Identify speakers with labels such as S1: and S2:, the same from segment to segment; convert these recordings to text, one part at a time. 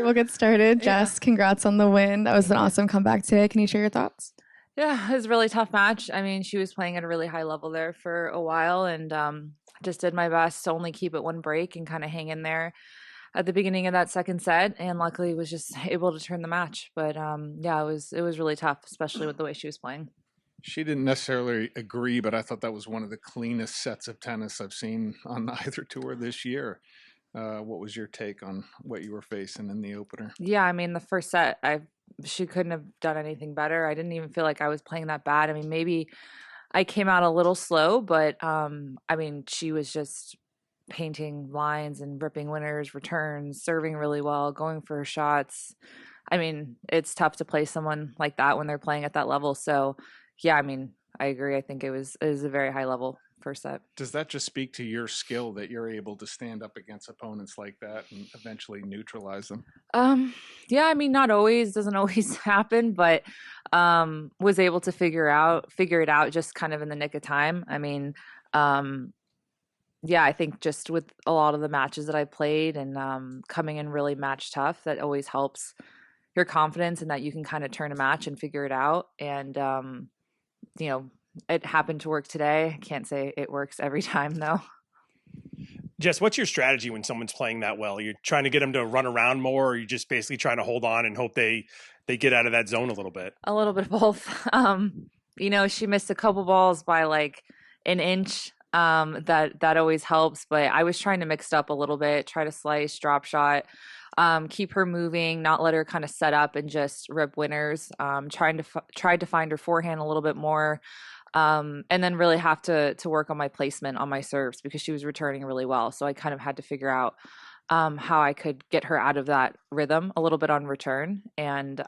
S1: we'll get started. Jess, congrats on the win. That was an awesome comeback today. Can you share your thoughts?
S2: Yeah, it was a really tough match. I mean, she was playing at a really high level there for a while, and just did my best to only keep it one break and kind of hang in there at the beginning of that second set, and luckily was just able to turn the match. But yeah, it was really tough, especially with the way she was playing.
S3: She didn't necessarily agree, but I thought that was one of the cleanest sets of tennis I've seen on either tour this year. What was your take on what you were facing in the opener?
S2: Yeah, I mean, the first set, she couldn't have done anything better. I didn't even feel like I was playing that bad. I mean, maybe I came out a little slow, but I mean, she was just painting lines and ripping winners, returns, serving really well, going for her shots. I mean, it's tough to play someone like that when they're playing at that level. So, yeah, I mean, I agree. I think it was a very high level first set.
S3: Does that just speak to your skill that you're able to stand up against opponents like that and eventually neutralize them?
S2: Yeah, I mean, not always, doesn't always happen, but was able to figure it out just kind of in the nick of time. I mean, yeah, I think just with a lot of the matches that I played and coming in really match tough, that always helps your confidence and that you can kind of turn a match and figure it out. And you know, it happened to work today. I can't say it works every time though.
S4: Jess, what's your strategy when someone's playing that well? You're trying to get them to run around more, or you're just basically trying to hold on and hope they get out of that zone a little bit?
S2: A little bit of both. You know, she missed a couple balls by like an inch. That always helps, but I was trying to mix it up a little bit, try to slice, drop shot, keep her moving, not let her kind of set up and just rip winners. Tried to find her forehand a little bit more. And then really have to work on my placement on my serves because she was returning really well. So I kind of had to figure out how I could get her out of that rhythm a little bit on return. And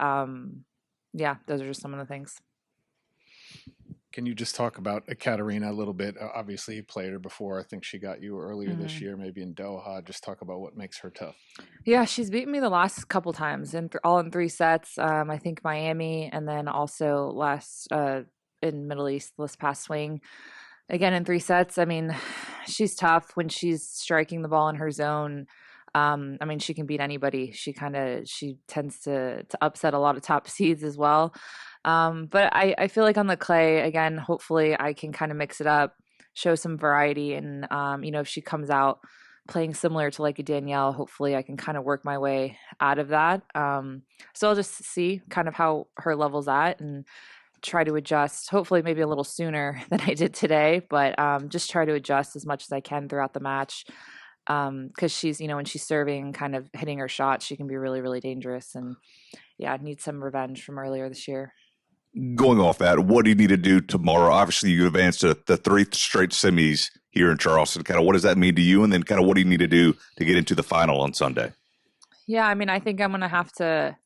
S2: yeah, those are just some of the things.
S3: Can you just talk about Ekaterina a little bit? Obviously, you played her before. I think she got you earlier this year, maybe in Doha. Just talk about what makes her tough.
S2: Yeah, she's beaten me the last couple times, all in 3 sets. I think Miami, and then also last in Middle East this past swing, again in 3 sets. I mean, she's tough when she's striking the ball in her zone. I mean, she can beat anybody. She tends to upset a lot of top seeds as well. But I feel like on the clay, again, hopefully I can kind of mix it up, show some variety. And, you know, if she comes out playing similar to like a Danielle, hopefully I can kind of work my way out of that. So I'll just see kind of how her level's at and try to adjust, hopefully maybe a little sooner than I did today, but just try to adjust as much as I can throughout the match. Because she's, you know, when she's serving, kind of hitting her shots, she can be really, really dangerous. And yeah, I need some revenge from earlier this year.
S5: Going off that, what do you need to do tomorrow? Obviously, you advanced to the 3 straight semis here in Charleston. Kind of what does that mean to you? And then kind of what do you need to do to get into the final on Sunday?
S2: Yeah, I mean, I think I'm going to have to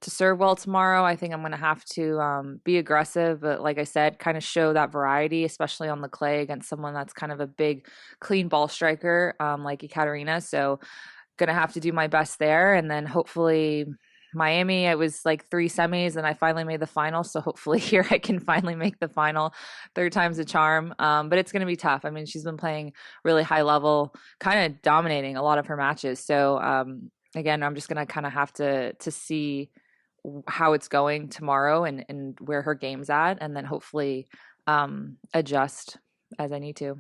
S2: serve well tomorrow. I think I'm going to have to be aggressive, but like I said, kind of show that variety, especially on the clay against someone that's kind of a big, clean ball striker like Ekaterina. So going to have to do my best there. And then hopefully Miami, it was like 3 semis and I finally made the final. So hopefully here I can finally make the final. 3rd time's a charm. But it's going to be tough. I mean, she's been playing really high level, kind of dominating a lot of her matches. So again, I'm just going to kind of have to see how it's going tomorrow and where her game's at, and then hopefully adjust as I need to.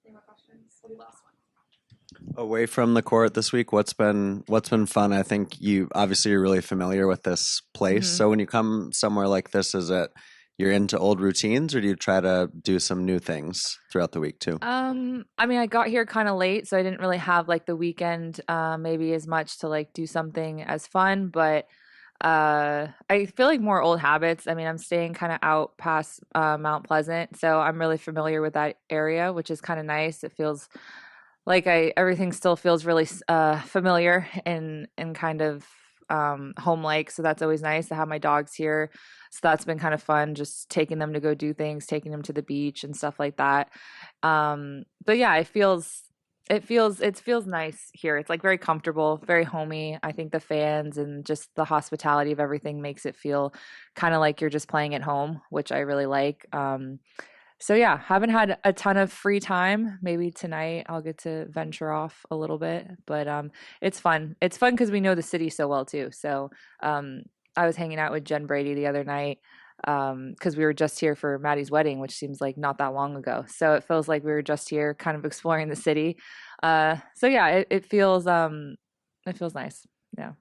S1: Any more questions? We'll do last one.
S6: Away from the court this week, what's been fun? I think you're really familiar with this place. Mm-hmm. So when you come somewhere like this, is it you're into old routines, or do you try to do some new things throughout the week too?
S2: I mean, I got here kind of late, so I didn't really have like the weekend maybe as much to like do something as fun, but I feel like more old habits. I mean, I'm staying kind of out past Mount Pleasant, so I'm really familiar with that area, which is kind of nice. It feels like everything still feels really familiar and kind of home-like, so that's always nice to have my dogs here. So that's been kind of fun, just taking them to go do things, taking them to the beach and stuff like that. But yeah, it feels nice here. It's like very comfortable, very homey. I think the fans and just the hospitality of everything makes it feel kind of like you're just playing at home, which I really like. So yeah, haven't had a ton of free time. Maybe tonight I'll get to venture off a little bit, but it's fun. It's fun because we know the city so well too. So I was hanging out with Jen Brady the other night because we were just here for Maddie's wedding, which seems like not that long ago. So it feels like we were just here, kind of exploring the city. So yeah, it feels nice. Yeah.